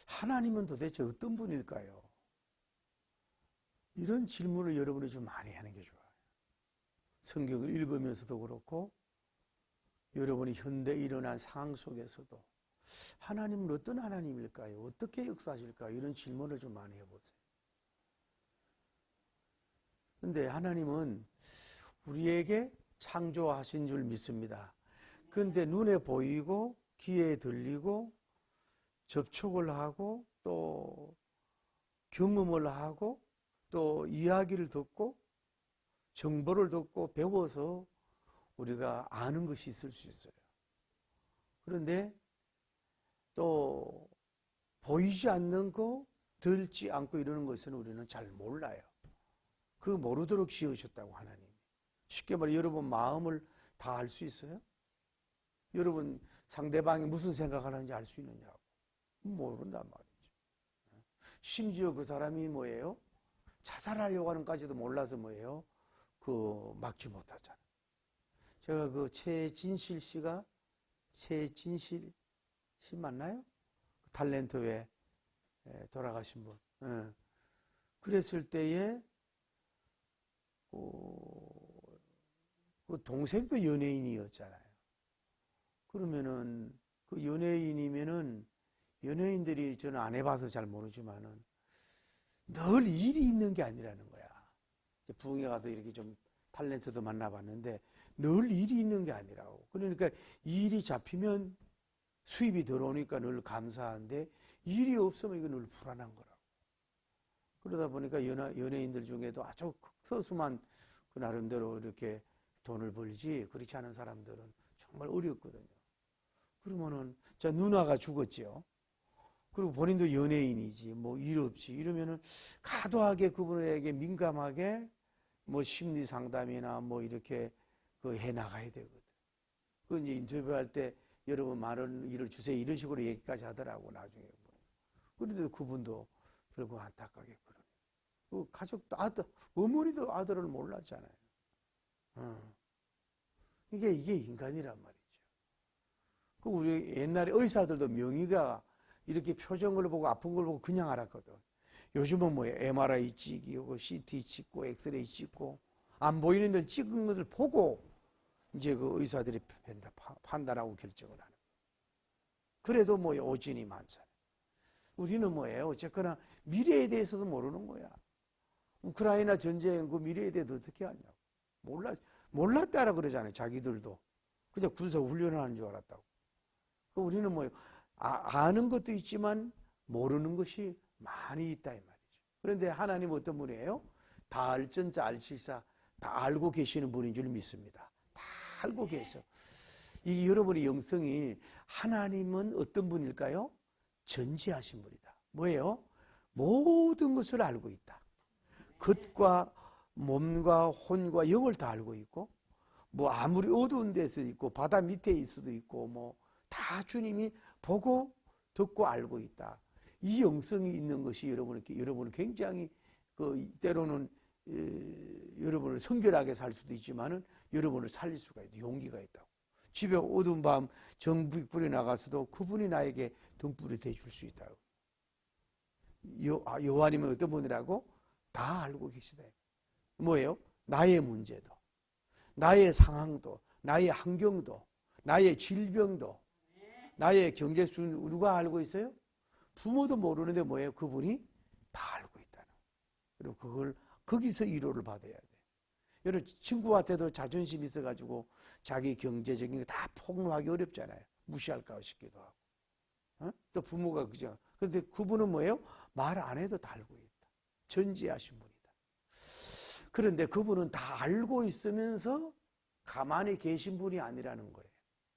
하나님은 도대체 어떤 분일까요? 이런 질문을 여러분이 좀 많이 하는 게 좋아요. 성경을 읽으면서도 그렇고 여러분이 현대에 일어난 상황 속에서도 하나님은 어떤 하나님일까요? 어떻게 역사하실까요? 이런 질문을 좀 많이 해보세요. 그런데 하나님은 우리에게 창조하신 줄 믿습니다. 그런데 눈에 보이고 귀에 들리고 접촉을 하고 또 경험을 하고 또 이야기를 듣고 정보를 듣고 배워서 우리가 아는 것이 있을 수 있어요. 그런데 또 보이지 않는 거, 들지 않고 이러는 것은 우리는 잘 몰라요. 그 모르도록 지으셨다고 하나님. 쉽게 말해 여러분 마음을 다 알 수 있어요? 여러분 상대방이 무슨 생각하는지 알 수 있느냐고. 모른단 말이죠. 심지어 그 사람이 뭐예요? 자살하려고 하는 까지도 몰라서 뭐예요? 막지 못하잖아요. 제가 최진실 씨가 최진실 씨 맞나요? 탤런트에 돌아가신 분. 그랬을 때에 그 동생도 연예인이었잖아요. 그러면은 그 연예인이면은 연예인들이 저는 안 해봐서 잘 모르지만은 늘 일이 있는 게 아니라는 거야. 부흥에 가서 이렇게 좀 탤런트도 만나봤는데 늘 일이 있는 게 아니라고. 그러니까 일이 잡히면 수입이 들어오니까 늘 감사한데 일이 없으면 이거 늘 불안한 거라고. 그러다 보니까 연예인들 중에도 아주 극소수만 그 나름대로 이렇게 돈을 벌지 그렇지 않은 사람들은 정말 어렵거든요. 그러면은 자 누나가 죽었지요. 그리고 본인도 연예인이지 뭐 일 없지 이러면은 과도하게 그분에게 민감하게 뭐 심리 상담이나 뭐 이렇게 해 나가야 되거든. 그 이제 인터뷰할 때 여러분 많은 일을 주세요 이런 식으로 얘기까지 하더라고 나중에. 그런데 그분도 결국 안타깝게 그러네. 그 가족도 어머니도 아들을 몰랐잖아요. 이게 인간이란 말이죠. 그 우리 옛날에 의사들도 명의가 이렇게 표정을 보고 아픈 걸 보고 그냥 알았거든. 요즘은 뭐예요? MRI 찍고 CT 찍고 엑스레이 찍고 안 보이는 데를 찍은 것을 보고 이제 그 의사들이 판단하고 결정을 하는 거예요. 그래도 뭐예요? 오진이 많잖아요. 우리는 뭐예요? 어쨌거나 미래에 대해서도 모르는 거야. 우크라이나 전쟁 그 미래에 대해서 어떻게 하냐고. 몰랐다라 그러잖아요. 자기들도. 그냥 군사 훈련하는 줄 알았다고. 우리는 뭐예요? 아는 것도 있지만 모르는 것이 많이 있다 이 말이죠. 그런데 하나님 어떤 분이에요? 다 알전자 알실사 다 알고 계시는 분인 줄 믿습니다. 다 알고 계셔. 이 여러분의 영성이 하나님은 어떤 분일까요? 전지하신 분이다. 뭐예요? 모든 것을 알고 있다. 겉과 몸과 혼과 영을 다 알고 있고 뭐 아무리 어두운 데서 있고 바다 밑에 있을 수도 있고 뭐 다 주님이 보고 듣고 알고 있다. 이 영성이 있는 것이 여러분을 굉장히 때로는 여러분을 성결하게 살 수도 있지만은 여러분을 살릴 수가 있다. 용기가 있다고. 집에 어두운 밤 정빛불이 나가서도 그분이 나에게 등불이 되어줄 수 있다고. 요한이면 어떤 분이라고? 다 알고 계시다. 뭐예요? 나의 문제도, 나의 상황도, 나의 환경도, 나의 질병도, 나의 경제 수준 누가 알고 있어요? 부모도 모르는데 뭐예요? 그분이 다 알고 있다는 거예요. 그리고 그걸 거기서 위로를 받아야 돼. 여러분 친구한테도 자존심 있어가지고 자기 경제적인 거 다 폭로하기 어렵잖아요. 무시할까 싶기도 하고. 또 부모가 그죠. 그런데 그분은 뭐예요? 말 안 해도 다 알고 있다. 전지하신 분이다. 그런데 그분은 다 알고 있으면서 가만히 계신 분이 아니라는 거예요.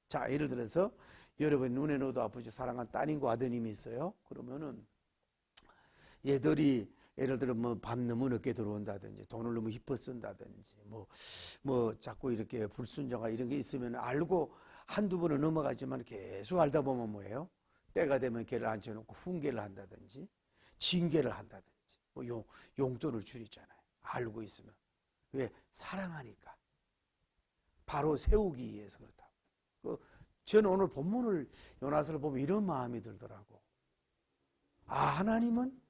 자, 예를 들어서 여러분 눈에 넣어도 아프지 사랑한 따님과 아드님이 있어요. 그러면은 얘들이 예를 들어 뭐 밤 너무 늦게 들어온다든지 돈을 너무 힙어 쓴다든지 뭐 자꾸 이렇게 불순종하 이런 게 있으면 알고 한두 번은 넘어가지만 계속 알다 보면 뭐예요? 때가 되면 걔를 앉혀놓고 훈계를 한다든지 징계를 한다든지 뭐 용돈을 줄이잖아요. 알고 있으면. 왜? 사랑하니까. 바로 세우기 위해서 그렇다고. 저는 오늘 본문을 요나서를 보면 이런 마음이 들더라고. 하나님은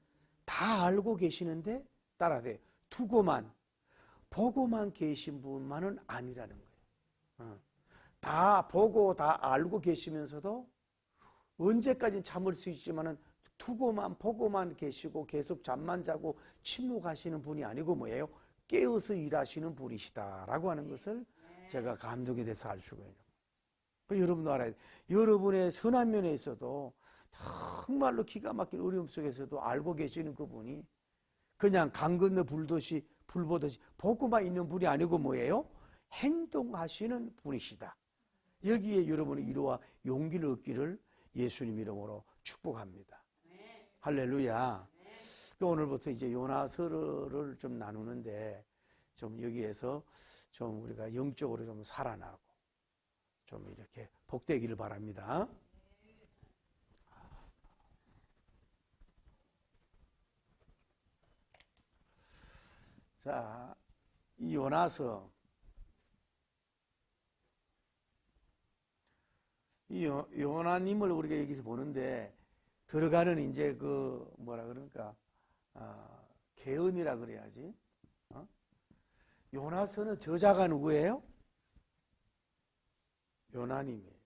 다 알고 계시는데 따라돼 두고만 보고만 계신 분만은 아니라는 거예요. 다 보고 다 알고 계시면서도 언제까지 참을 수 있지만은 두고만 보고만 계시고 계속 잠만 자고 침묵하시는 분이 아니고 뭐예요? 깨어서 일하시는 분이시다라고 하는 것을 제가 감동이 돼서 알 수가 있는 거예요. 여러분도 알아야 돼요. 여러분의 선한 면에 있어도 정말로 기가 막힌 어려움 속에서도 알고 계시는 그분이 그냥 강 건너 불 보듯이 보고만 있는 분이 아니고 뭐예요? 행동하시는 분이시다. 여기에 여러분의 위로와 용기를 얻기를 예수님 이름으로 축복합니다. 할렐루야. 오늘부터 이제 요나서를 좀 나누는데 좀 여기에서 좀 우리가 영적으로 좀 살아나고 좀 이렇게 복되기를 바랍니다. 자, 이 요나서, 이 요나님을 우리가 여기서 보는데 들어가는 이제 그 뭐라 그러니까 개언이라 그래야지. 요나서는 저자가 누구예요? 요나님이에요.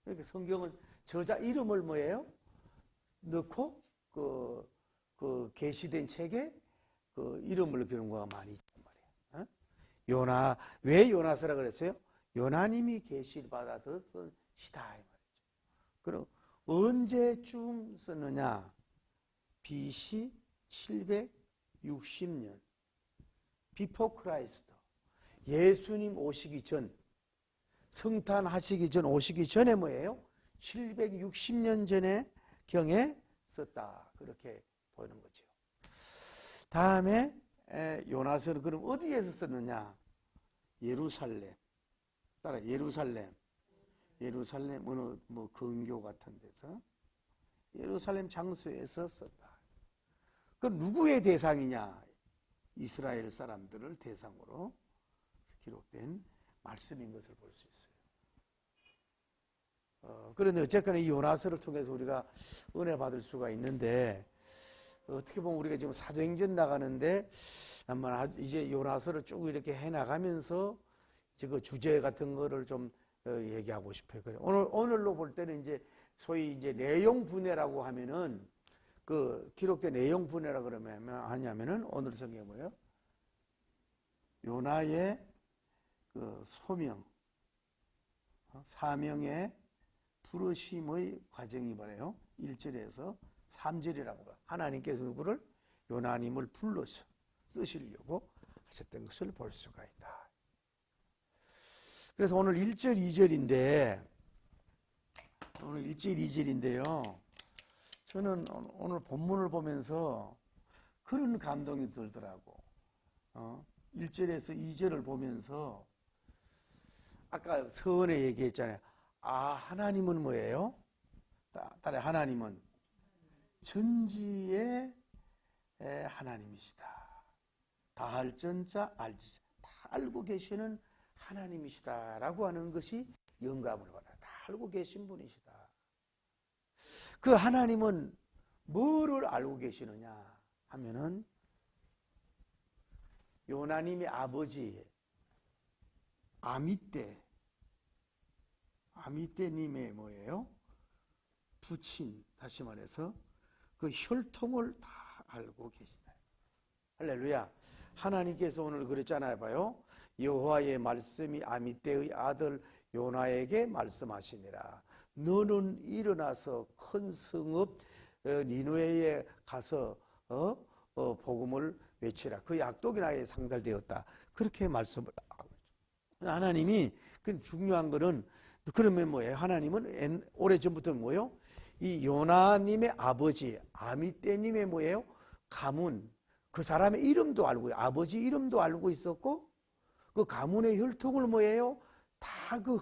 그러니까 성경은 저자 이름을 뭐예요? 넣고 그 계시된 책에 그 이름을 그런 거가 많이 있단 말이에요. 요나, 왜 요나서라 그랬어요? 요나님이 계시를 받아 듣던 시다 이 말이죠. 그럼 언제쯤 썼느냐? BC 760년 비포 크라이스트, 예수님 오시기 전, 성탄하시기 전, 오시기 전에 뭐예요? 760년 전에 경에 썼다, 그렇게 보이는 거죠. 다음에 요나서는 그럼 어디에서 썼느냐? 예루살렘. 따라 예루살렘 어느 뭐 근교 같은 데서 예루살렘 장소에서 썼다. 그 누구의 대상이냐? 이스라엘 사람들을 대상으로 기록된 말씀인 것을 볼 수 있어요. 그런데 어쨌거나 이 요나서를 통해서 우리가 은혜 받을 수가 있는데, 어떻게 보면 우리가 지금 사도행전 나가는데 아마 이제 요나서를 쭉 이렇게 해 나가면서 이제 그 주제 같은 거를 좀 얘기하고 싶어요. 그래. 오늘로 볼 때는 이제 소위 이제 내용 분해라고 하면은 그 기록된 내용 분해라 그러면 하냐면은 오늘 성경에 뭐예요? 요나의 그 소명, 사명의 부르심의 과정이 뭐래요? 1절에서 3절이라고 봐요. 하나님께서 누구를? 요나님을 불러서 쓰시려고 하셨던 것을 볼 수가 있다. 그래서 오늘 1절, 2절인데, 오늘 1절, 2절인데요. 저는 오늘 본문을 보면서 그런 감동이 들더라고. 1절에서 2절을 보면서 아까 서원에 얘기했잖아요. 하나님은 뭐예요? 따라 하나님은 전지의 하나님이시다. 다할 전자 알지자. 다 알고 계시는 하나님이시다라고 하는 것이 영감을 받아요. 다 알고 계신 분이시다. 그 하나님은 뭐를 알고 계시느냐 하면은 요나님의 아버지 아미떼님의 뭐예요? 부친, 다시 말해서 그 혈통을 다 알고 계시다. 할렐루야. 하나님께서 오늘 그랬잖아요. 봐요. 여호와의 말씀이 아미떼의 아들 요나에게 말씀하시니라. 너는 일어나서 큰 성읍 니느웨에 가서 복음을 외치라. 그 약독이 나에 상달되었다. 그렇게 말씀을 하고 있죠. 하나님이 그 중요한 거는 그러면 뭐예요? 하나님은 오래전부터 뭐예요? 이 요나님의 아버지 아미떼님의 뭐예요? 가문, 그 사람의 이름도 알고 아버지 이름도 알고 있었고 그 가문의 혈통을 뭐예요? 다 그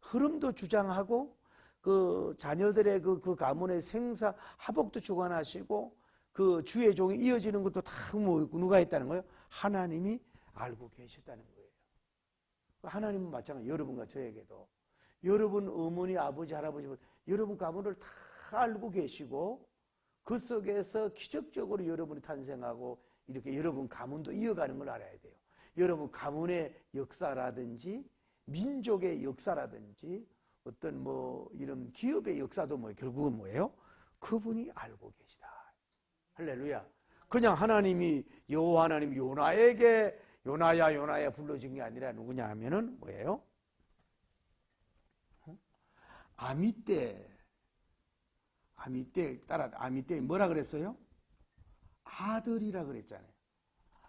흐름도 주장하고 그 자녀들의 그 가문의 생사 화복도 주관하시고 그 주의 종이 이어지는 것도 다 뭐 누가 했다는 거예요? 하나님이 알고 계셨다는 거예요. 하나님은 마찬가지. 여러분과 저에게도 여러분 어머니 아버지 할아버지 여러분 가문을 다 알고 계시고 그 속에서 기적적으로 여러분이 탄생하고 이렇게 여러분 가문도 이어가는 걸 알아야 돼요. 여러분 가문의 역사라든지 민족의 역사라든지 어떤 뭐 이런 기업의 역사도 뭐 결국은 뭐예요? 그분이 알고 계시다. 할렐루야. 그냥 하나님이 여호와 하나님이 요나에게 요나야 불러준 게 아니라 누구냐 하면은 뭐예요? 아미떼 뭐라 그랬어요? 아들이라 그랬잖아요.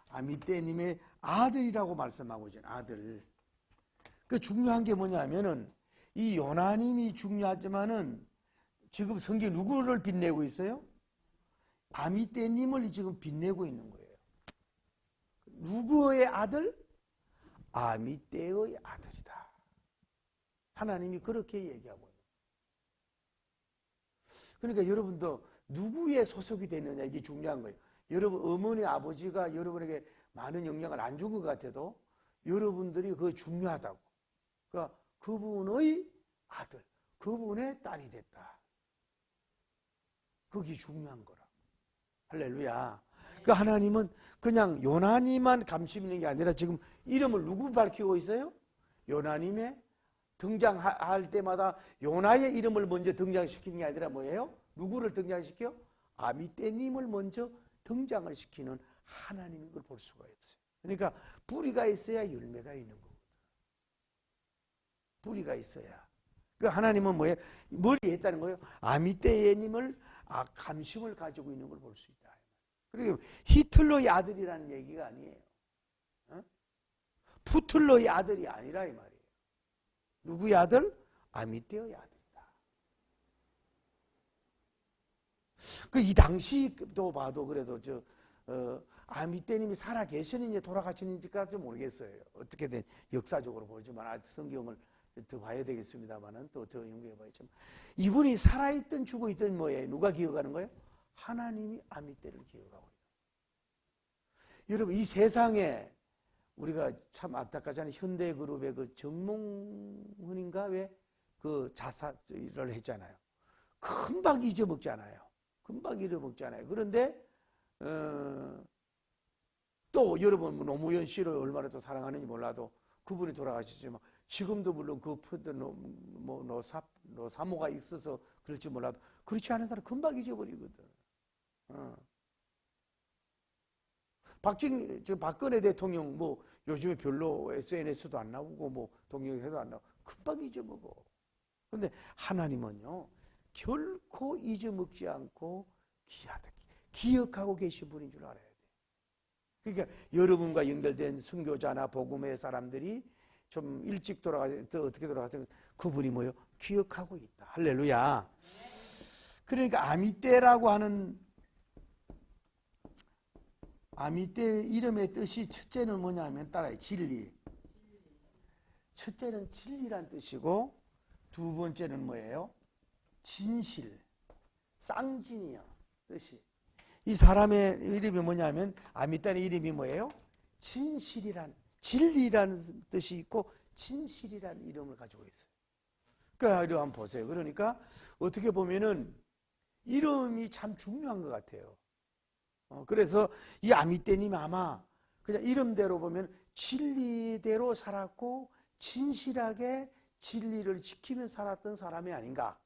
아미떼님의 아들이라고 말씀하고 있잖아요. 아들. 그 중요한 게 뭐냐면은 이 요나님이 중요하지만은 지금 성경 누구를 빛내고 있어요? 아미떼님을 지금 빛내고 있는 거예요. 누구의 아들? 아미떼의 아들이다. 하나님이 그렇게 얘기하고 있는 거예요. 그러니까 여러분도 누구의 소속이 되느냐 이게 중요한 거예요. 여러분 어머니 아버지가 여러분에게 많은 영향을 안 준 것 같아도 여러분들이 그거 중요하다고. 그러니까 그분의 아들, 그분의 딸이 됐다. 그게 중요한 거라. 할렐루야. 그 하나님은 그냥 요나님만 감시 있는 게 아니라 지금 이름을 누구 밝히고 있어요? 요나님의 등장할 때마다 요나의 이름을 먼저 등장시키는 게 아니라 뭐예요? 누구를 등장시켜? 아미떼님을 먼저 등장을 시키는 하나님인 걸 볼 수가 없어요. 그러니까 뿌리가 있어야 열매가 있는 거거든. 뿌리가 있어야. 그 하나님은 뭐예요? 머리에 있다는 거예요. 아미떼님을 감심을 가지고 있는 걸 볼 수 있다. 그리고 히틀러의 아들이라는 얘기가 아니에요. 푸틀러의 아들이 아니라 이 말이에요. 누구의 아들? 아미떼의 아들이다. 그 이 당시도 봐도 그래도 아미떼님이 살아 계시는지 돌아가시는지까지 모르겠어요. 어떻게든 역사적으로 보지만 성경을 더 봐야 되겠습니다만은 또 더 연구해 봐야지만 이분이 살아있든 죽어있든 뭐예요? 누가 기억하는 거예요? 하나님이 아미떼를 기억하고 있다. 여러분 이 세상에 우리가 참 안타깝잖아요. 현대그룹의 그 정몽훈인가 왜 그 자살을 했잖아요. 금방 잊어먹잖아요. 그런데 또 여러분 노무현 씨를 얼마나 또 사랑하는지 몰라도 그분이 돌아가셨지만 지금도 물론 그 노사모가 있어서 그럴지 몰라도 그렇지 않은 사람 금방 잊어버리거든. 박근혜 대통령 뭐 요즘에 별로 SNS도 안 나오고 뭐 동영상도 안 나오고 금방 잊어먹어. 근데 하나님은요 결코 잊어먹지 않고 기억하고 계신 분인 줄 알아야 돼. 그러니까 여러분과 연결된 순교자나 복음의 사람들이 좀 일찍 어떻게 돌아가서 그분이 뭐예요? 기억하고 있다. 할렐루야. 그러니까 아미떼라고 하는 아미떼 이름의 뜻이 첫째는 뭐냐면 따라해. 진리. 첫째는 진리란 뜻이고 두 번째는 뭐예요? 진실. 쌍진이요. 뜻이. 이 사람의 이름이 뭐냐면 아미떼의 이름이 뭐예요? 진실이란 진리라는 뜻이 있고 진실이라는 이름을 가지고 있어요. 그러니까 이거 한번 보세요. 그러니까 어떻게 보면은 이름이 참 중요한 것 같아요. 그래서 이 아미떼님이 아마 그냥 이름대로 보면 진리대로 살았고 진실하게 진리를 지키며 살았던 사람이 아닌가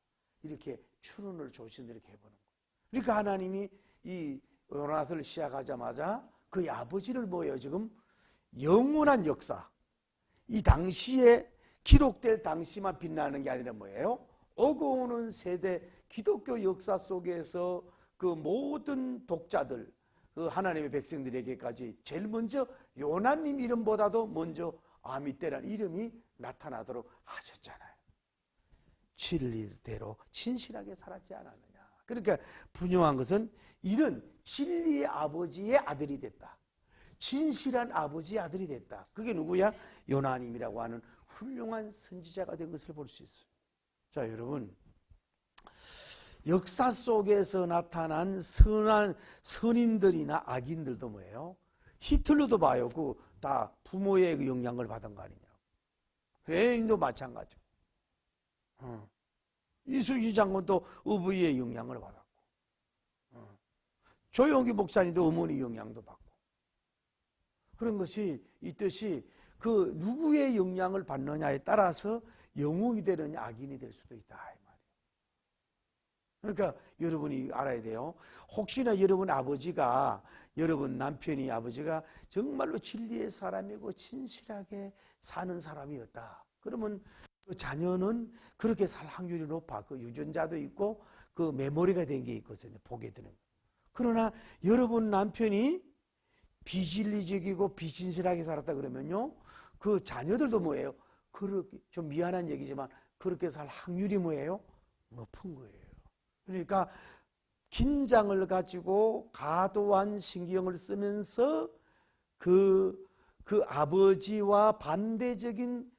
이렇게 추론을 조신들 이렇게 해보는 거예요. 그러니까 하나님이 이 요나를 시작하자마자 그의 아버지를 뭐예요? 지금 영원한 역사 이 당시에 기록될 당시만 빛나는 게 아니라 뭐예요? 오고 오는 세대 기독교 역사 속에서 그 모든 독자들 그 하나님의 백성들에게까지 제일 먼저 요나님 이름보다도 먼저 아미떼라는 이름이 나타나도록 하셨잖아요. 진리대로 진실하게 살았지 않았느냐. 그러니까 분명한 것은 이런 진리의 아버지의 아들이 됐다. 진실한 아버지의 아들이 됐다. 그게 누구야? 요나님이라고 하는 훌륭한 선지자가 된 것을 볼 수 있어요. 자, 여러분 역사 속에서 나타난 선인들이나 악인들도 뭐예요? 히틀러도 봐요. 그 다 부모의 그 영향을 받은 거 아니냐고. 레닌도 마찬가지고. 이순신 장군도 어부의 영향을 받았고. 조용기 목사님도 어머니 영향도 받고. 그런 것이 있듯이 그 누구의 영향을 받느냐에 따라서 영웅이 되느냐 악인이 될 수도 있다 이 말이에요. 그러니까 여러분이 알아야 돼요. 혹시나 여러분 아버지가, 여러분 남편이 아버지가 정말로 진리의 사람이고 진실하게 사는 사람이었다. 그러면 그 자녀는 그렇게 살 확률이 높아. 그 유전자도 있고 그 메모리가 된 게 있거든요. 보게 되는. 그러나 여러분 남편이 비진리적이고 비진실하게 살았다 그러면요, 그 자녀들도 뭐예요? 그렇게 좀 미안한 얘기지만 그렇게 살 확률이 뭐예요? 높은 거예요. 그러니까 긴장을 가지고 과도한 신경을 쓰면서 그 아버지와 반대적인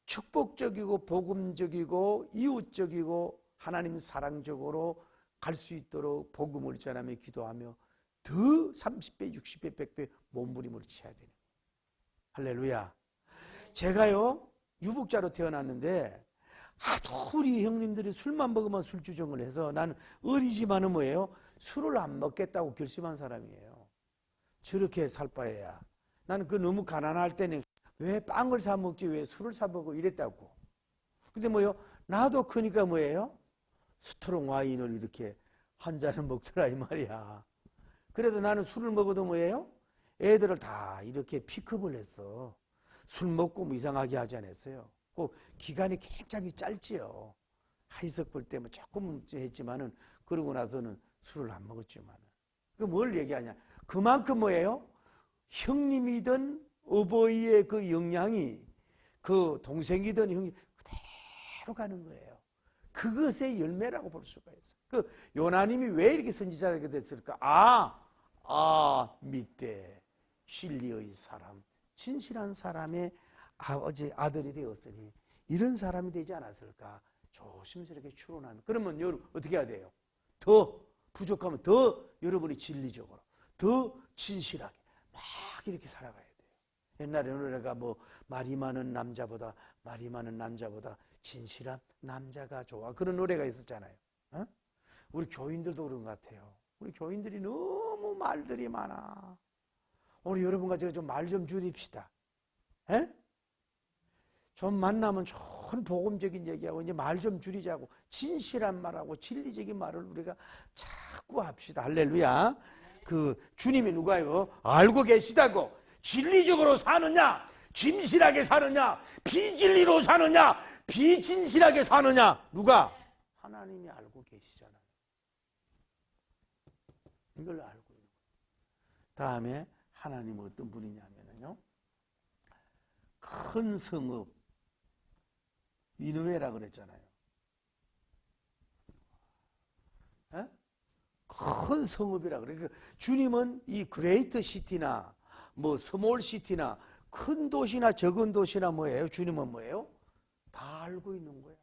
축복적이고 복음적이고 이웃적이고 하나님 사랑적으로 갈 수 있도록 복음을 전하며 기도하며 더 30배, 60배, 100배 몸부림을 쳐야 되는. 할렐루야. 제가요 유복자로 태어났는데 하도 우리 형님들이 술만 먹으면 술주정을 해서 나는 어리지만은 뭐예요? 술을 안 먹겠다고 결심한 사람이에요. 저렇게 살 바에야. 나는 그 너무 가난할 때는 왜 빵을 사 먹지 왜 술을 사 먹고 이랬다고. 근데 뭐예요? 나도 크니까 뭐예요? 스트롱 와인을 이렇게 한 잔을 먹더라 이 말이야. 그래도 나는 술을 먹어도 뭐예요? 애들을 다 이렇게 픽업을 했어. 술 먹고 뭐 이상하게 하지 않았어요. 그 기간이 굉장히 짧지요. 하이석 볼 때 뭐 조금 했지만은 그러고 나서는 술을 안 먹었지만은. 그 뭘 얘기하냐? 그만큼 뭐예요? 형님이든 어버이의 그 영향이 그 동생이든 형님 그대로 가는 거예요. 그것의 열매라고 볼 수가 있어요. 그 요나님이 왜 이렇게 선지자가 됐을까? 밑에 진리의 사람, 진실한 사람의 아버지 아들이 되었으니 이런 사람이 되지 않았을까? 조심스럽게 추론하면. 그러면 여러분 어떻게 해야 돼요? 더 부족하면 더 여러분이 진리적으로 더 진실하게 막 이렇게 살아가야 돼요. 옛날에 노래가 뭐 말이 많은 남자보다 진실한 남자가 좋아. 그런 노래가 있었잖아요. 어? 우리 교인들도 그런 것 같아요. 우리 교인들이 너무 말들이 많아. 오늘 여러분과 제가 좀 말 좀 줄입시다. 에? 좀 만나면 좋은 복음적인 얘기하고 이제 말 좀 줄이자고 진실한 말하고 진리적인 말을 우리가 자꾸 합시다. 할렐루야. 그 주님이 누가요? 알고 계시다고. 진리적으로 사느냐? 진실하게 사느냐? 비진리로 사느냐? 비진실하게 사느냐? 누가? 하나님이 알고 계시잖아요. 이걸 알고 있는 거예요. 다음에 하나님 어떤 분이냐면요. 큰 성읍 니느웨라 그랬잖아요. 에? 큰 성읍이라 그래. 그러니까 주님은 이 그레이트 시티나 뭐 스몰 시티나 큰 도시나 적은 도시나 뭐예요? 주님은 뭐예요? 다 알고 있는 거야.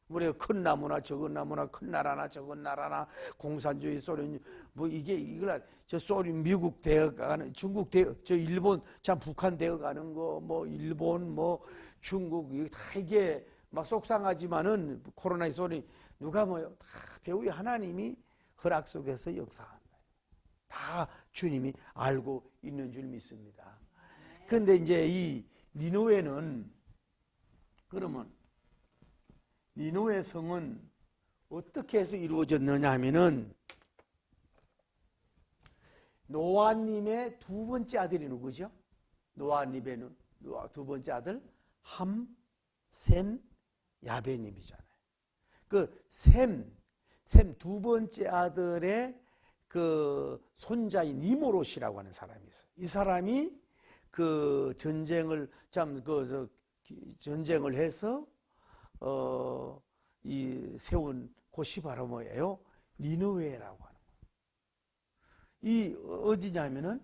우리가 큰 나무나 적은 나무나 큰 나라나 적은 나라나 공산주의 소련 뭐 이걸 저 소련 미국 되어가는 중국 저 일본 참 북한 되어가는 거 뭐 일본 뭐 중국 다 이게 막 속상하지만은 코로나의 소리 누가 뭐요? 다 배우의 하나님이 허락 속에서 역사한다. 다 주님이 알고 있는 줄 믿습니다. 그런데 이제 이 니느웨는 그러면 니느웨 성은 어떻게 해서 이루어졌느냐 하면은 노아님의 두 번째 아들이 누구죠? 노아님의 두 번째 아들 함, 셈, 야베님이잖아요. 그 셈 두 번째 아들의 그 손자인 니모롯이라고 하는 사람이 있어요. 이 사람이 그 전쟁을 전쟁을 해서 이 세운 곳이 바로 뭐예요? 니느웨라고 하는 거예요. 이 어디냐면은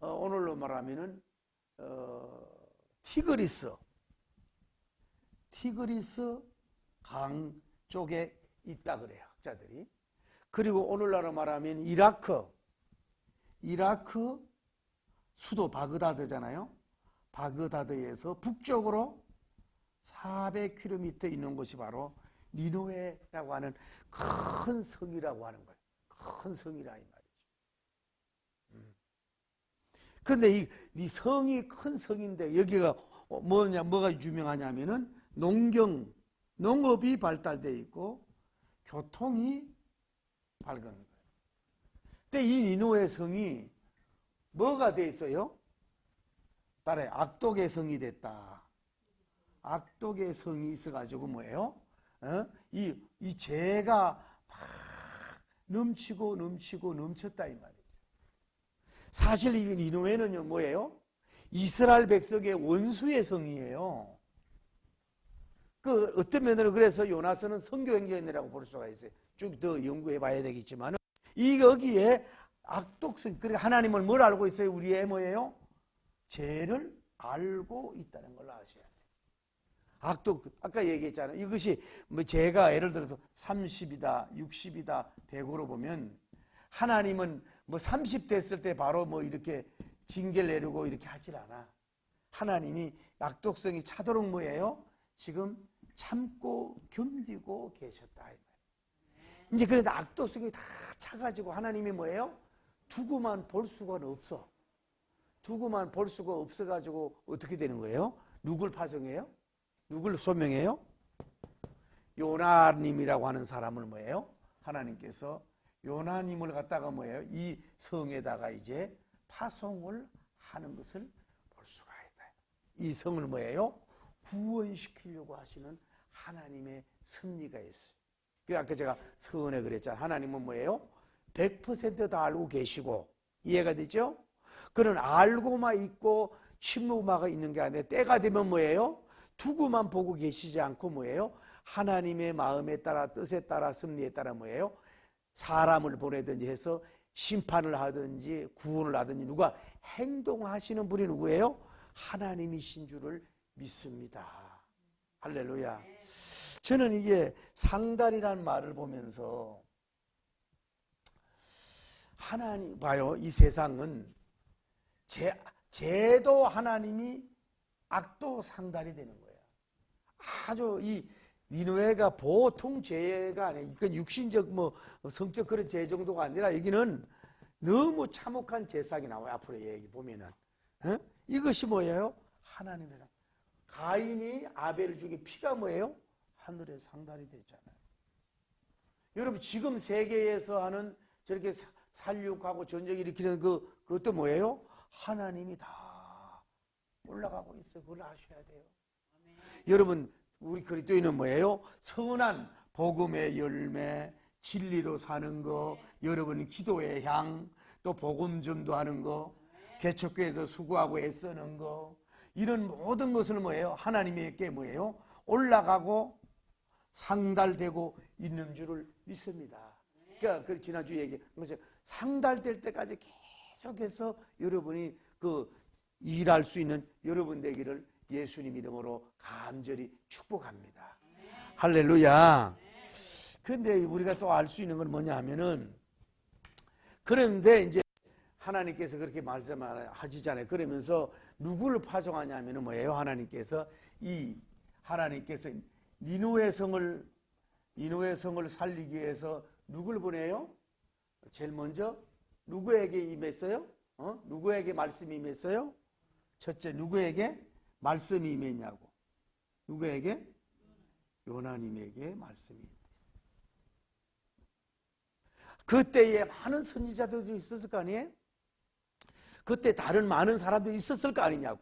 오늘로 말하면은 티그리스 강 쪽에 있다 그래요, 학자들이. 그리고 오늘날로 말하면 이라크 수도 바그다드잖아요. 바그다드에서 북쪽으로 400km 있는 곳이 바로 니느웨라고 하는 큰 성이라고 하는 거예요. 큰 성이라 이 말이죠. 그런데 이 성이 큰 성인데 여기가 뭐가 유명하냐면은 농업이 발달되어 있고 교통이 밝은 거예요. 근데 이 니누의 성이 뭐가 돼 있어요? 따라해. 악독의 성이 됐다. 악독의 성이 있어가지고 뭐예요? 이 죄가 막 넘치고 넘쳤다 이 말이죠. 사실 이 니누에는요 뭐예요? 이스라엘 백성의 원수의 성이에요. 그 어떤 면으로 그래서 요나서는 선교행전이라고 볼 수가 있어요. 쭉 더 연구해 봐야 되겠지만 여기에 악독성, 그러니까 하나님을 뭘 알고 있어요? 우리의 뭐예요? 죄를 알고 있다는 걸 아셔야 돼요. 악독, 아까 얘기했잖아요. 이것이 뭐 죄가 예를 들어서 30이다, 60이다, 100으로 보면 하나님은 뭐 30 됐을 때 바로 뭐 이렇게 징계를 내리고 이렇게 하질 않아. 하나님이 악독성이 차도록 뭐예요? 지금 참고 견디고 계셨다. 이제 그런데 악독성이 다 차가지고 하나님이 뭐예요? 두고만 볼 수가 없어. 두고만 볼 수가 없어가지고 어떻게 되는 거예요? 누굴 파송해요? 누굴 소명해요? 요나님이라고 하는 사람을 뭐예요? 하나님께서 요나님을 갖다가 뭐예요? 이 성에다가 이제 파송을 하는 것을 볼 수가 있다. 이 성을 뭐예요? 구원시키려고 하시는 하나님의 섭리가 있어요. 아까 제가 서원에 그랬잖아요. 하나님은 뭐예요? 100% 다 알고 계시고, 이해가 되죠? 그는 알고만 있고 침묵만 있는 게 아니라 때가 되면 뭐예요? 두고만 보고 계시지 않고 뭐예요? 하나님의 마음에 따라 뜻에 따라 섭리에 따라 뭐예요? 사람을 보내든지 해서 심판을 하든지 구원을 하든지 누가 행동하시는 분이 누구예요? 하나님이신 줄을 믿습니다. 할렐루야. 저는 이게 상달이라는 말을 보면서 하나님 봐요. 이 세상은 죄도 하나님이 악도 상달이 되는 거예요. 아주 이 니느웨가 보통 죄가 아니에요. 이건 육신적 뭐 성적 그런 죄 정도가 아니라 여기는 너무 참혹한 죄상이 나와요. 앞으로 얘기 보면은 이것이 뭐예요? 하나님의 가인이 아벨 중에 피가 뭐예요? 하늘에 상달이 됐잖아요. 여러분 지금 세계에서 하는 저렇게 살육하고 전쟁 일으키는 그것도 뭐예요? 하나님이 다 올라가고 있어요. 그걸 아셔야 돼요. 아멘. 여러분 우리 그리스도인은 뭐예요? 선한 복음의 열매, 진리로 사는 거, 여러분 기도의 향, 또 복음 전도하는 거, 개척교회에서 수고하고 애쓰는 거, 이런 모든 것을 뭐예요? 하나님에게 뭐예요? 올라가고 상달되고 있는 줄을 믿습니다. 그러니까 그 지난주 얘기한 것이 상달될 때까지 계속해서 여러분이 일할 수 있는 여러분 되기를 예수님 이름으로 간절히 축복합니다. 할렐루야. 그런데 우리가 또 알 수 있는 건 뭐냐 하면은, 그런데 이제 하나님께서 그렇게 말씀하시잖아요. 그러면서 누구를 파송하냐 하면은 뭐예요? 하나님께서 니느웨 성을 살리기 위해서 누굴 보내요? 제일 먼저 누구에게 임했어요? 누구에게 말씀이 임했어요? 첫째, 누구에게 말씀이 임했냐고. 누구에게? 요나님에게 말씀이 임했어요. 그때에 많은 선지자들도 있었을 거 아니에요? 그때 다른 많은 사람들이 있었을 거 아니냐고.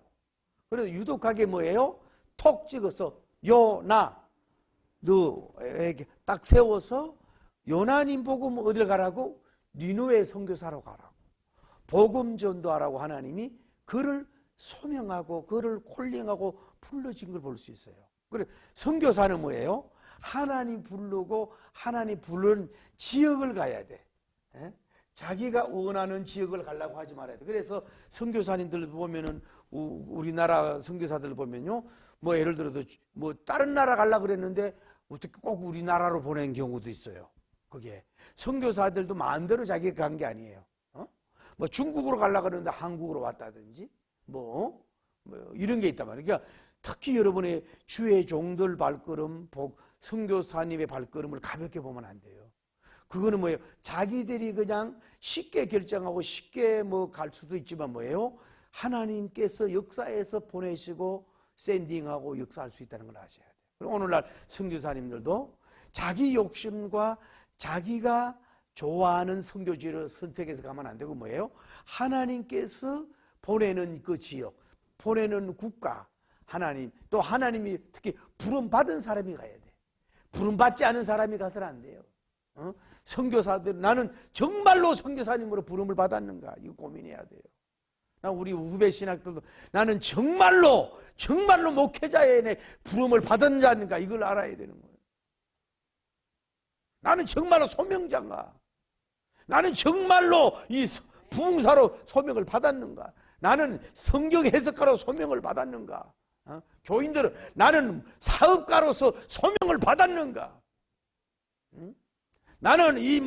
그래서 유독하게 뭐예요? 톡 찍어서 요나 너에게 딱 세워서 요나님 보고 어딜 가라고? 니느웨 선교사로 가라고. 복음 전도하라고 하나님이 그를 소명하고 그를 콜링하고 불러진 걸 볼 수 있어요. 그래 선교사는 뭐예요? 하나님 부르고 하나님 부른 지역을 가야 돼. 자기가 원하는 지역을 가려고 하지 말아야 돼. 그래서 선교사님들 보면은 우리나라 선교사들 보면요, 뭐 예를 들어서 뭐 다른 나라 가려고 그랬는데 어떻게 꼭 우리나라로 보낸 경우도 있어요. 그게 선교사들도 마음대로 자기가 간 게 아니에요. 뭐 중국으로 가려고 그러는데 한국으로 왔다든지 뭐 이런 게 있단 말이에요. 그러니까 특히 여러분의 주의 종들 발걸음, 선교사님의 발걸음을 가볍게 보면 안 돼요. 그거는 뭐예요? 자기들이 그냥 쉽게 결정하고 쉽게 뭐 갈 수도 있지만 뭐예요? 하나님께서 역사에서 보내시고 샌딩하고 역사할 수 있다는 걸 아셔야 돼요. 그리고 오늘날 선교사님들도 자기 욕심과 자기가 좋아하는 선교지를 선택해서 가면 안 되고 뭐예요? 하나님께서 보내는 그 지역, 보내는 국가, 하나님, 또 하나님이 특히 부름받은 사람이 가야 돼. 부름받지 않은 사람이 가서는 안 돼요. 선교사들, 나는 정말로 선교사님으로 부름을 받았는가? 이거 고민해야 돼요. 우리 후배 신학들도 나는 정말로 목회자의 부름을 받은 자인가? 이걸 알아야 되는 거예요. 나는 정말로 소명자인가? 나는 정말로 이 부흥사로 소명을 받았는가? 나는 성경 해석가로 소명을 받았는가? 교인들은 나는 사업가로서 소명을 받았는가? 나는 이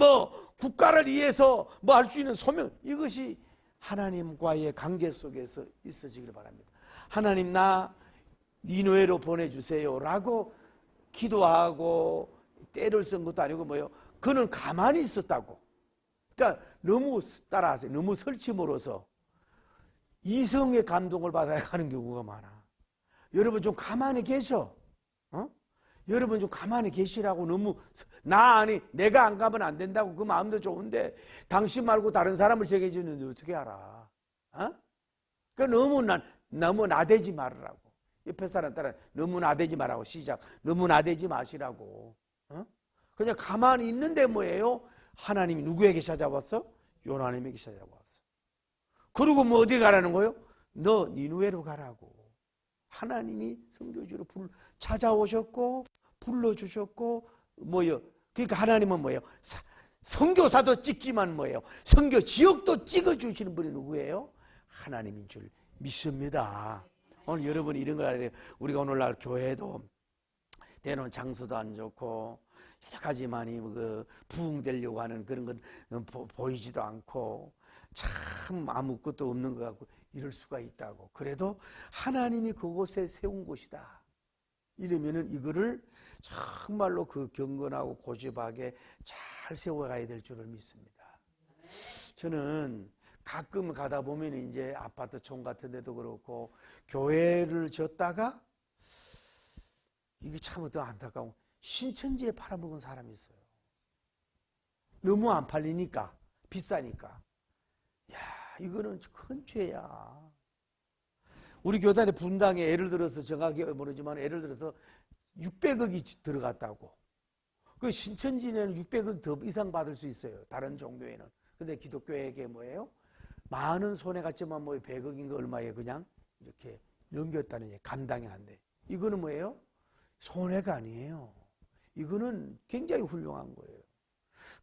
국가를 위해서 할 수 있는 소명, 이것이 하나님과의 관계 속에서 있어지기를 바랍니다. 하나님, 나 니느웨로 보내주세요 라고 기도하고 때를 쓴 것도 아니고 그는 가만히 있었다고. 그러니까 너무 따라하세요. 너무 설침으로써 이성의 감동을 받아야 하는 경우가 많아. 여러분 좀 가만히 계셔. 여러분 좀 가만히 계시라고. 너무 내가 안 가면 안 된다고 그 마음도 좋은데 당신 말고 다른 사람을 새겨주는데 어떻게 알아? 그러니까 너무 나대지 말으라고. 옆에 사람 따라 너무 나대지 말라고. 시작. 너무 나대지 마시라고. 그냥 가만히 있는데 뭐예요? 하나님이 누구에게 찾아왔어? 요나님에게 찾아왔어. 그리고 어디 가라는 거예요? 너 니느웨로 가라고. 하나님이 선교지로 찾아오셨고 불러주셨고 그러니까 하나님은 선교사도 찍지만 선교 지역도 찍어주시는 분이 누구예요? 하나님인 줄 믿습니다. 오늘 여러분이 이런 걸 알아야 돼요. 우리가 오늘날 교회도 때로는 장소도 안 좋고 여러 가지 많이 부흥되려고 하는 그런 건 보이지도 않고 참 아무것도 없는 것 같고 이럴 수가 있다고. 그래도 하나님이 그곳에 세운 곳이다 이러면은 이거를 정말로 경건하고 고집하게 잘 세워가야 될 줄을 믿습니다. 저는 가끔 가다 보면 이제 아파트촌 같은 데도 그렇고 교회를 졌다가 이게 참 어떤 안타까운 신천지에 팔아먹은 사람이 있어요. 너무 안 팔리니까, 비싸니까. 야, 이거는 큰 죄야. 우리 교단의 분당에 예를 들어서 정확히 모르지만 예를 들어서 600억이 들어갔다고. 그 신천지는 600억 더 이상 받을 수 있어요. 다른 종교에는. 근데 기독교에게 뭐예요? 많은 손해 갔지만 100억인가 얼마에 그냥 이렇게 넘겼다는 얘기. 감당이 안 돼. 이거는 뭐예요? 손해가 아니에요. 이거는 굉장히 훌륭한 거예요.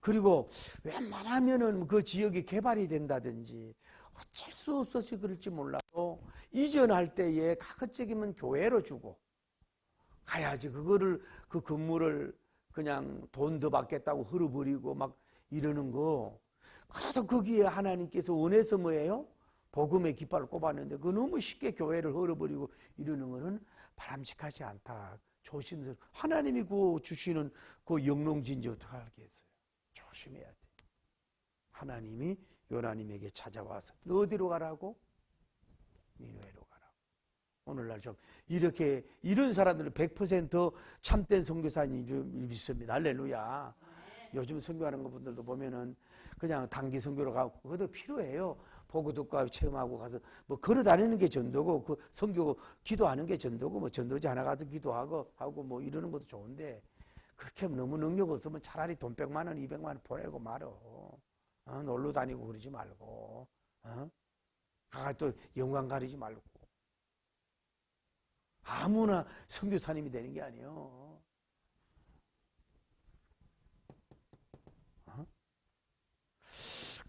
그리고 웬만하면은 그 지역이 개발이 된다든지 어쩔 수 없어서 그럴지 몰라도 이전할 때에 가급적이면 교회로 주고 가야지. 그거를 그 건물을 그냥 돈 더 받겠다고 흘어버리고 막 이러는 거. 그래도 거기에 하나님께서 원해서 뭐예요? 복음의 깃발을 꼽았는데 그 너무 쉽게 교회를 흘어버리고 이러는 거는 바람직하지 않다. 조심스러워. 하나님이 주시는 그 영롱진지 어떻게 알겠어요? 조심해야 돼. 하나님이 요나님에게 찾아와서 너 어디로 가라고? 니느웨로 가라고. 오늘날 좀 이렇게 이런 사람들은 100% 참된 선교사인 줄 믿습니다. 할렐루야. 요즘 선교하는 분들도 보면은 그냥 단기 선교로 가고 그것도 필요해요. 보고 듣고 체험하고 가서 걸어 다니는 게 전도고 그 선교 기도하는 게 전도고 전도지 하나 가서 기도하고 하고 이러는 것도 좋은데 그렇게 너무 능력 없으면 차라리 돈 100만 원, 200만 원 보내고 말어. 놀러 다니고 그러지 말고 가가 또 영광 가리지 말고 아무나 선교사님이 되는 게 아니에요.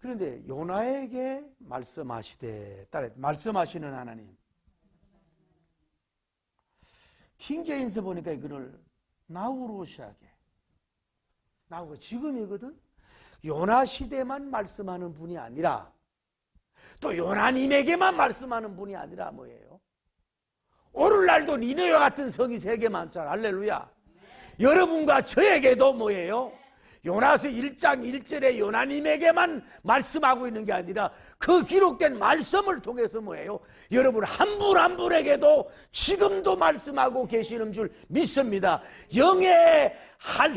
그런데 요나에게 말씀하시되 말씀하시는 하나님. 킹제임스 보니까 이거를 나우로시하게 나우가 지금이거든. 요나 시대만 말씀하는 분이 아니라 또 요나님에게만 말씀하는 분이 아니라 뭐예요? 오늘날도 니느웨와 같은 성이 세계 많잖아. 할렐루야. 여러분과 저에게도 뭐예요? 요나서 1장 1절에 요나님에게만 말씀하고 있는 게 아니라 그 기록된 말씀을 통해서 뭐예요? 여러분 한 분 한 분에게도 지금도 말씀하고 계시는 줄 믿습니다. 영의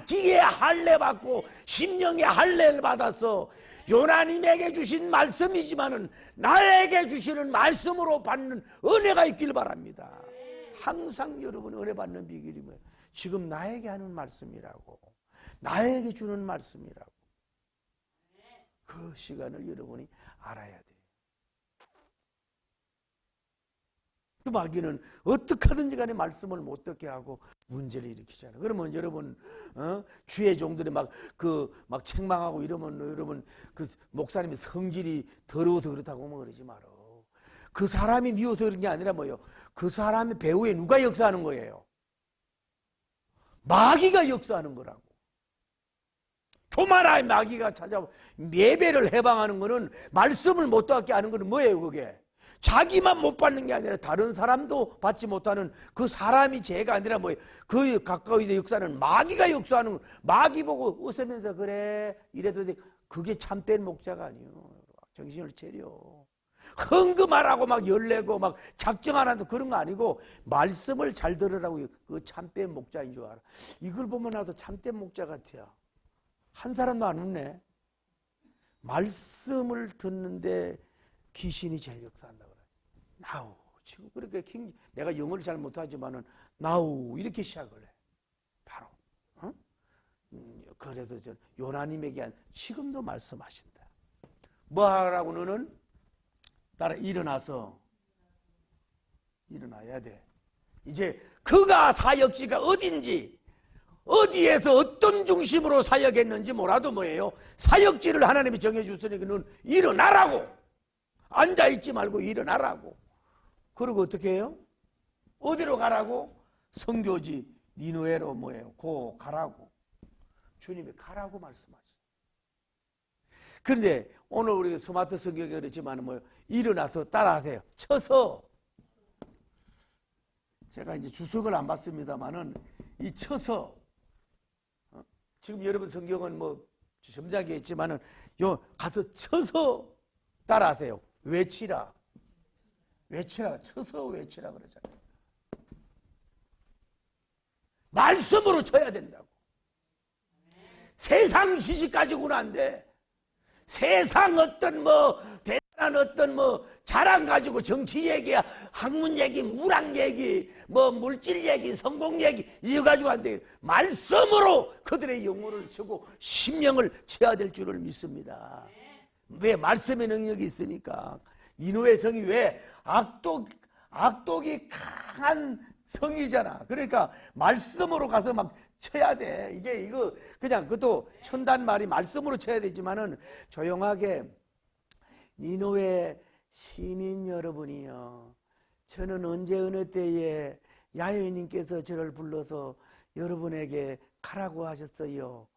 기계의 할례 받고 심령의 할례를 받아서 요나님에게 주신 말씀이지만은 나에게 주시는 말씀으로 받는 은혜가 있길 바랍니다. 항상 여러분 은혜 받는 비결이 뭐예요? 지금 나에게 하는 말씀이라고, 나에게 주는 말씀이라고. 그 시간을 여러분이 알아야 돼요. 그 마귀는 어떻게 하든지 간에 말씀을 못 듣게 하고 문제를 일으키잖아요. 그러면 여러분 주의 종들이 막 책망하고 이러면 여러분 그 목사님의 성질이 더러워서 그렇다고 하면 그러지 말어. 그 사람이 미워서 그런 게 아니라 뭐예요? 그 사람의 배후에 누가 역사하는 거예요? 마귀가 역사하는 거라고. 조만한 마귀가 찾아와 예배를 해방하는 거는, 말씀을 못 듣게 하는 거는 뭐예요? 그게 자기만 못 받는 게 아니라 다른 사람도 받지 못하는 그 사람이 죄가 아니라 뭐예요? 그 가까이 역사는 마귀가 역사하는 거. 마귀 보고 웃으면서 그래 이래도 돼. 그게 참된 목자가 아니에요. 정신을 차려. 흥금하라고 막 열내고 막 작정 안 하도 그런 거 아니고 말씀을 잘 들으라고. 그 참된 목자인 줄 알아. 이걸 보면 나도 참된 목자 같아요. 한 사람도 안 웃네. 말씀을 듣는데 귀신이 제일 역사한다 그래. 나우. 지금 그렇게 내가 영어를 잘 못하지만은 나우 이렇게 시작을 해. 바로. 그래도 저 요나님에게 지금도 말씀하신다. 뭐 하라고? 너는 따라 일어나서 일어나야 돼. 이제 그가 사역지가 어딘지, 어디에서 어떤 중심으로 사역했는지 몰라도 뭐예요? 사역지를 하나님이 정해줬으니 그는 일어나라고. 앉아있지 말고 일어나라고. 그리고 어떻게 해요? 어디로 가라고? 선교지 니느웨로 뭐예요? 고 가라고. 주님이 가라고 말씀하죠. 그런데 오늘 우리 스마트 성경에 그렇지만 뭐예요? 일어나서 따라하세요. 쳐서. 제가 이제 주석을 안 봤습니다만은 이 쳐서, 지금 여러분 성경은 뭐 점잖게 했지만은 요 가서 쳐서 따라하세요. 외치라. 외치라. 쳐서 외치라 그러잖아요. 말씀으로 쳐야 된다고. 세상 지식 가지고는 안 돼. 세상 어떤 대단한 어떤 자랑 가지고 정치 얘기, 학문 얘기, 물학 얘기, 물질 얘기, 성공 얘기 이거 가지고 안 돼. 말씀으로 그들의 영혼을 쓰고 심령을 채워야 될 줄을 믿습니다. 왜? 말씀의 능력이 있으니까. 니느웨 성이 왜? 악독이 강한 성이잖아. 그러니까 말씀으로 가서 막 쳐야 돼. 이거 그냥 그것도 천단 말이 말씀으로 쳐야 되지만은 조용하게. 니느웨 시민 여러분이요, 저는 언제 어느 때에 야훼님께서 저를 불러서 여러분에게 가라고 하셨어요.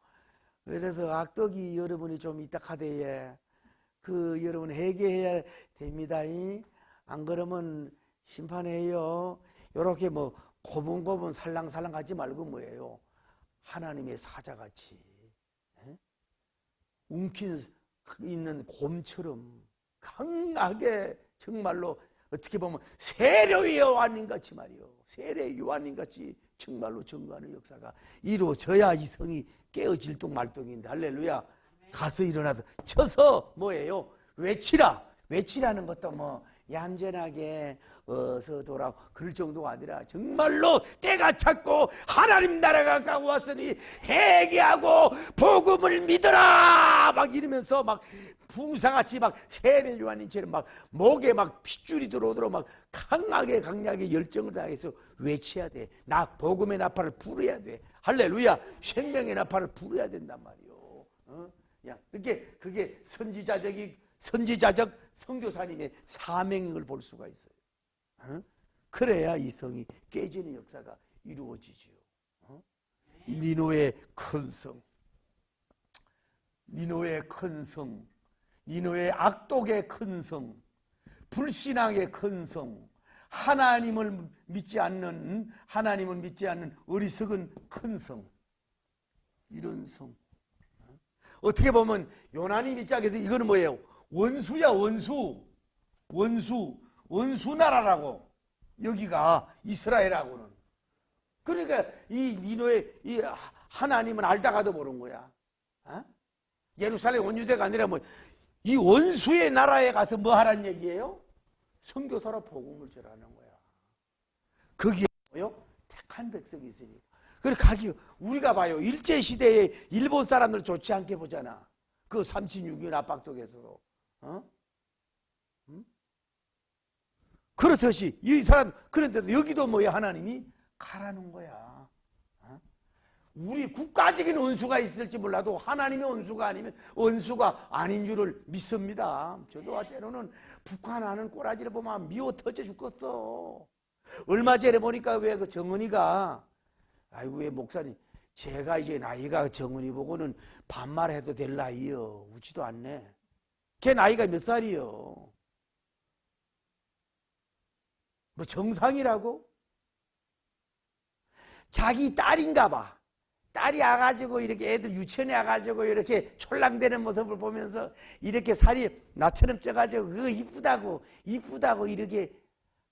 그래서 악독이 여러분이 좀 이따 가대에 여러분 회개해야 됩니다. 안 그러면 심판해요. 이렇게 고분고분 살랑살랑 하지 말고 뭐예요? 하나님의 사자같이 움킨 있는 곰처럼 강하게, 정말로 어떻게 보면 세례 요한님같이 말이요, 세례 요한님같이 정말로 증거하는 역사가 이루어져야 이 성이 깨어질 둥말둥인데. 할렐루야. 가서 일어나서 쳐서 뭐예요? 외치라. 외치라는 것도 얌전하게 어서 돌아오고 그럴 정도가 아니라 정말로 때가 찼고 하나님 나라가 가까워 왔으니 회개하고 복음을 믿어라 막 이러면서 막 풍사같이 막 세례 요한님처럼 막 목에 막 핏줄이 들어오도록 막 강하게 열정을 다해서 외쳐야 돼. 나 복음의 나팔을 불어야 돼. 할렐루야. 생명의 나팔을 불어야 된단 말이요. 그게 선지자적 선교사님의 사명인 걸 볼 수가 있어요. 그래야 이 성이 깨지는 역사가 이루어지지요. 니느웨의 큰 성, 니느웨의 큰 성, 니느웨의 악독의 큰 성, 불신앙의 큰 성, 하나님을 믿지 않는 어리석은 큰 성, 이런 성. 어떻게 보면 요나님 입장에서 이거는 뭐예요? 원수야, 원수 나라라고. 여기가 이스라엘하고는. 그러니까 이 니노의 이 하나님은 알다가도 모르는 거야. 어? 예루살렘 원유대가 아니라 뭐 이 원수의 나라에 가서 뭐 하란 얘기예요? 선교사로 복음을 전하는 거야. 거기에 뭐요? 택한 백성이 있으니까. 그래 가기 우리가 봐요. 일제 시대에 일본 사람들 좋지 않게 보잖아. 그 36년 압박독에서도. 어? 그렇듯이 이 사람 그런데도 여기도 뭐야? 하나님이 가라는 거야. 우리 국가적인 원수가 있을지 몰라도 하나님의 원수가 아니면 원수가 아닌 줄을 믿습니다. 저도 때로는 북한하는 꼬라지를 보면 미워 터져 죽겠어. 얼마 전에 보니까 왜 그 정은이가 아이고 왜 목사님 제가 이제 나이가 정은이 보고는 반말해도 될 나이요. 웃지도 않네. 걔 나이가 몇 살이요? 뭐 정상이라고? 자기 딸인가 봐. 딸이 와가지고 이렇게 애들 유치원에 와가지고 이렇게 촐랑대는 모습을 보면서 이렇게 살이 나처럼 쪄가지고 그거 이쁘다고 이렇게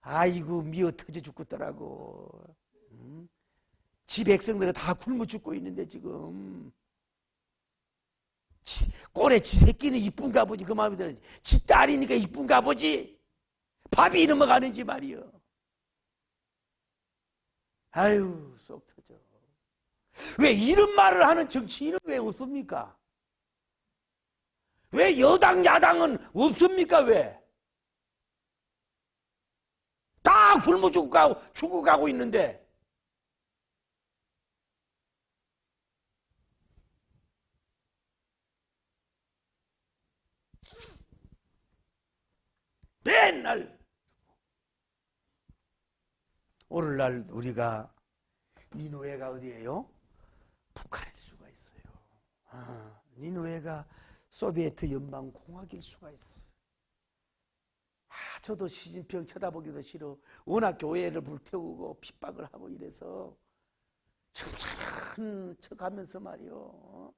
아이고 미어 터져 죽겠더라고. 지 백성들은 다 굶어 죽고 있는데 지금 꼴에 지 새끼는 이쁜가 보지 그 마음이 들어지. 지 딸이니까 이쁜가 보지. 밥이 넘어가는지 말이여. 아유 속 터져. 왜 이런 말을 하는 정치인은 왜 없습니까? 왜 여당 야당은 없습니까? 왜? 다 굶어 죽어가고 있는데 맨날 오늘날 우리가 니느웨가 어디예요? 북한일 수가 있어요. 니느웨가 소비에트 연방 공화국일 수가 있어요. 저도 시진핑 쳐다보기도 싫어. 워낙 교회를 불태우고 핍박을 하고 이래서 점잖은 척하면서 말이요.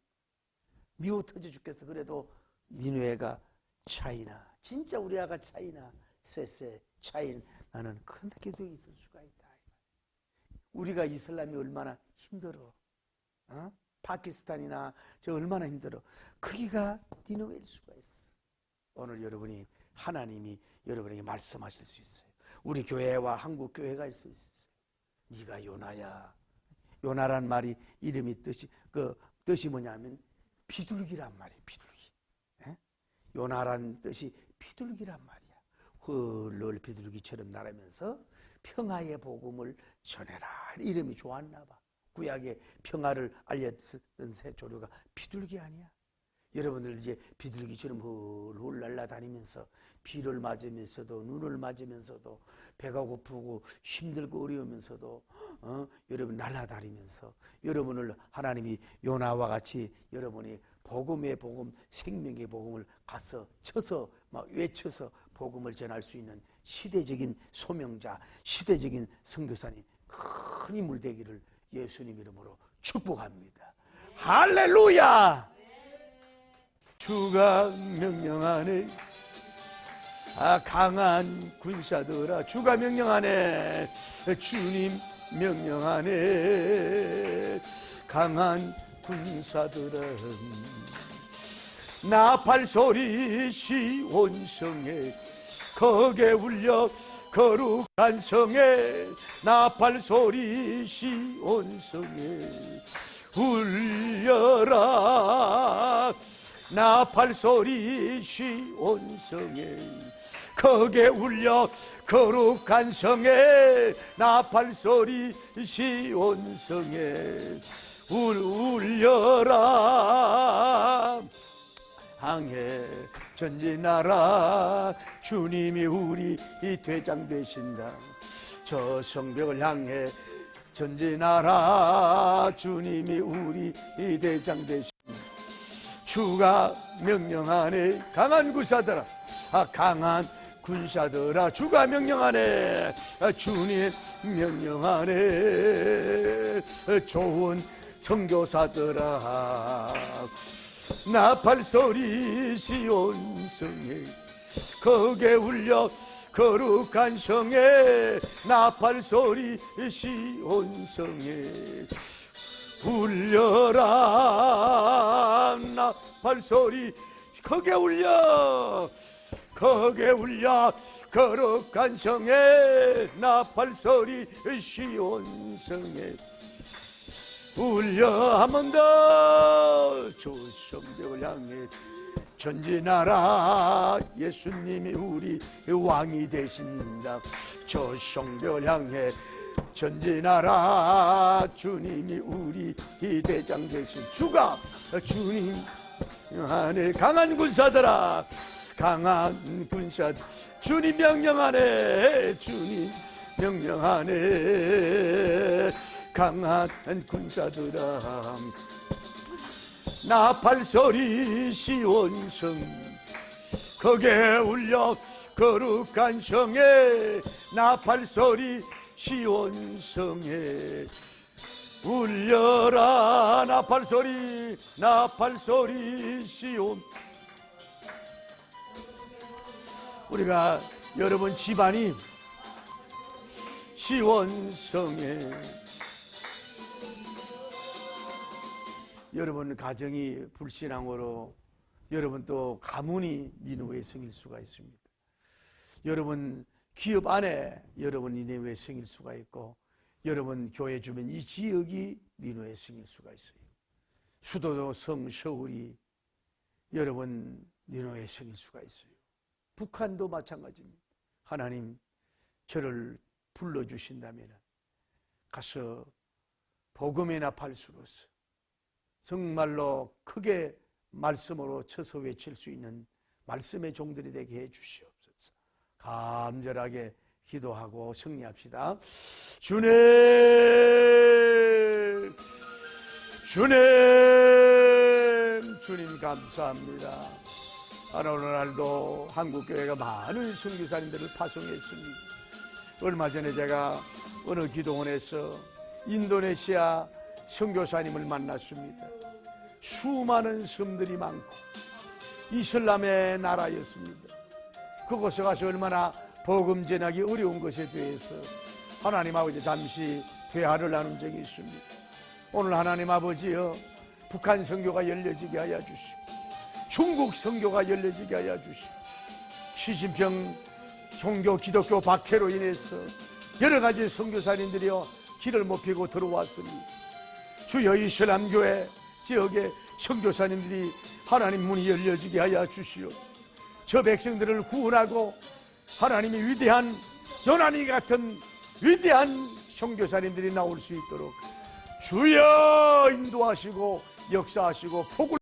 미워 터져 죽겠어. 그래도 니느웨가 차이나 진짜 우리 아가 차이나 쎄쎄 차인 나는 큰 기도가 있을 수가 있다. 우리가 이슬람이 얼마나 힘들어. 파키스탄이나 저 얼마나 힘들어. 거기가 니느웨일 수가 있어. 오늘 여러분이 하나님이 여러분에게 말씀하실 수 있어요. 우리 교회와 한국 교회가 있을 수 있어요. 네가 요나야. 요나란 말이 이름이 뜻이 뭐냐면 비둘기란 말이에요. 비둘기. 요나란 뜻이 비둘기란 말이야. 헐 비둘기처럼 날으면서 평화의 복음을 전해라. 이름이 좋았나 봐. 구약의 평화를 알렸던 새 조류가 비둘기 아니야? 여러분들 이제 비둘기처럼 훌훌 날아다니면서 비를 맞으면서도 눈을 맞으면서도 배가 고프고 힘들고 어려우면서도 여러분 날아다니면서 여러분을 하나님이 요나와 같이 여러분이 복음의 복음, 생명의 복음을 가서 쳐서 막 외쳐서 복음을 전할 수 있는 시대적인 소명자, 시대적인 선교사님 큰 인물 되기를 예수님 이름으로 축복합니다. 할렐루야! 주가 명령하네. 강한 군사들아 주가 명령하네. 주님 명령하네. 강한 군사들아 나팔 소리 시온성에 거게 울려 거룩한 성에 나팔 소리 시온성에 울려라. 나팔 소리 시온성에 거게 울려 거룩한 성에 나팔 소리 시온성에 울려라. 항해 전진하라. 주님이 우리 대장 되신다. 저 성벽을 향해 전진하라. 주님이 우리 대장 되신다. 주가 명령하네. 강한 군사들아 강한 군사들아 주가 명령하네. 주님 명령하네. 좋은 선교사들아 나팔소리 시온성에 거기에 울려 거룩한 성에 나팔소리 시온성에 울려라 나팔소리 거기에 울려 거룩한 성에 나팔소리 시온성에 울려 한 번 더 조성벽을 향해 전진하라 예수님이 우리 왕이 되신다 조성벽을 향해 전진하라 주님이 우리 대장 되신 주가 주님 안에 강한 군사들아 강한 군사 주님 명령하네 주님 명령하네 강한 군사들아 나팔소리 시온성 거기에 울려 거룩한 성에 나팔소리 시온성에 울려라 나팔소리 시온 우리가 여러분 집안이 시온성에 여러분 가정이 불신앙으로 여러분 또 가문이 니느웨 성일 수가 있습니다. 여러분 기업 안에 여러분 니느웨 성일 수가 있고 여러분 교회 주변 이 지역이 니느웨 성일 수가 있어요. 수도도 성 서울이 여러분 니느웨 성일 수가 있어요. 북한도 마찬가지입니다. 하나님 저를 불러주신다면 가서 복음의 나팔수로서 정말로 크게 말씀으로 쳐서 외칠 수 있는 말씀의 종들이 되게 해 주시옵소서. 간절하게 기도하고 승리합시다. 주님 감사합니다. 오늘날도 한국교회가 많은 선교사님들을 파송했습니다. 얼마 전에 제가 어느 기도원에서 인도네시아 선교사님을 만났습니다. 수많은 섬들이 많고 이슬람의 나라였습니다. 그곳에 가서 얼마나 복음 전하기 어려운 것에 대해서 하나님 아버지 잠시 대화를 나눈 적이 있습니다. 오늘 하나님 아버지여 북한 선교가 열려지게 하여 주시고 중국 선교가 열려지게 하여 주시고 시진평 종교 기독교 박해로 인해서 여러 가지 선교사님들이여 길을 못 펴고 들어왔습니다. 주여 이슬람교회 지역의 선교사님들이 하나님 문이 열려지게 하여 주시옵소서. 저 백성들을 구원하고 하나님이 위대한 요나니 같은 위대한 선교사님들이 나올 수 있도록 주여 인도하시고 역사하시고 복을